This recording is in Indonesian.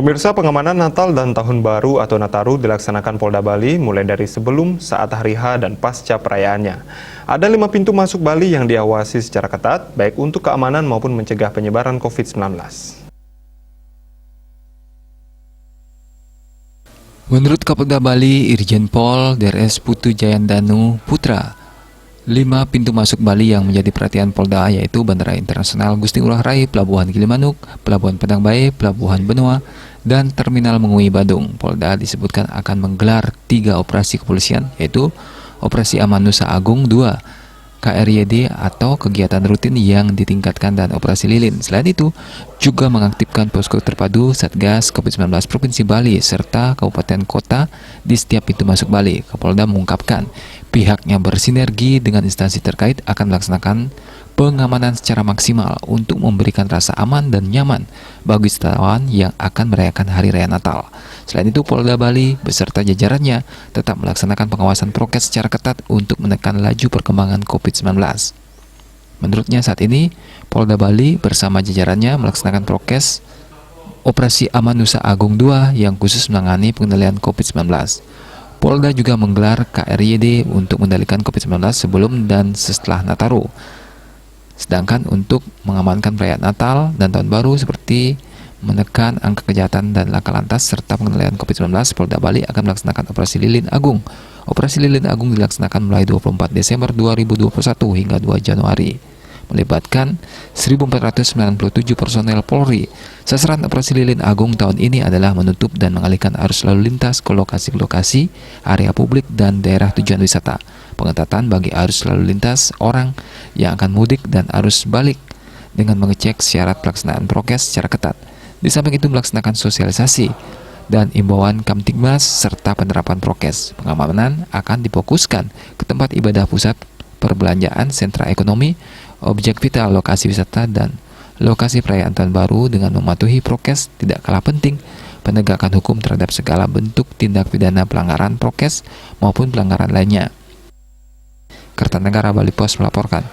Pemirsa, pengamanan Natal dan Tahun Baru atau Nataru dilaksanakan Polda Bali mulai dari sebelum, saat hari H, dan pasca perayaannya. Ada 5 pintu masuk Bali yang diawasi secara ketat, baik untuk keamanan maupun mencegah penyebaran COVID-19. Menurut Kapolda Bali, Irjen Pol Drs Putu Jayandanu Putra, 5 pintu masuk Bali yang menjadi perhatian Polda yaitu Bandara Internasional Gusti Ngurah Rai, Pelabuhan Gilimanuk, Pelabuhan Padang Bae, Pelabuhan Benoa, dan Terminal Mengui Badung. Polda disebutkan akan menggelar 3 operasi kepolisian yaitu Operasi Aman Nusa Agung 2, KRYD atau kegiatan rutin yang ditingkatkan, dan Operasi Lilin. Selain itu, juga mengaktifkan posko terpadu Satgas COVID-19 Provinsi Bali serta kabupaten kota di setiap pintu masuk Bali. Kapolda mengungkapkan pihaknya bersinergi dengan instansi terkait akan melaksanakan pengamanan secara maksimal untuk memberikan rasa aman dan nyaman bagi wisatawan yang akan merayakan Hari Raya Natal. Selain itu, Polda Bali beserta jajarannya tetap melaksanakan pengawasan prokes secara ketat untuk menekan laju perkembangan COVID-19. Menurutnya saat ini, Polda Bali bersama jajarannya melaksanakan prokes Operasi Aman Nusa Agung 2 yang khusus menangani pengendalian COVID-19. Polda juga menggelar KRYD untuk mengendalikan COVID-19 sebelum dan setelah Nataru. Sedangkan untuk mengamankan perayaan Natal dan Tahun Baru seperti menekan angka kejahatan dan laka lantas serta pengendalian COVID-19, Polda Bali akan melaksanakan Operasi Lilin Agung. Operasi Lilin Agung dilaksanakan mulai 24 Desember 2021 hingga 2 Januari. Melibatkan 1.497 personel Polri. Sasaran Operasi Lilin Agung tahun ini adalah menutup dan mengalihkan arus lalu lintas ke lokasi-lokasi, area publik, dan daerah tujuan wisata. Pengetatan bagi arus lalu lintas orang yang akan mudik dan arus balik dengan mengecek syarat pelaksanaan prokes secara ketat. Di samping itu melaksanakan sosialisasi dan imbauan Kamtibmas serta penerapan prokes. Pengamanan akan difokuskan ke tempat ibadah, pusat perbelanjaan, sentra ekonomi, objek vital, lokasi wisata, dan lokasi perayaan Tahun Baru dengan mematuhi prokes. Tidak kalah penting, penegakan hukum terhadap segala bentuk tindak pidana pelanggaran prokes maupun pelanggaran lainnya. Kertanegara Bali Pos melaporkan.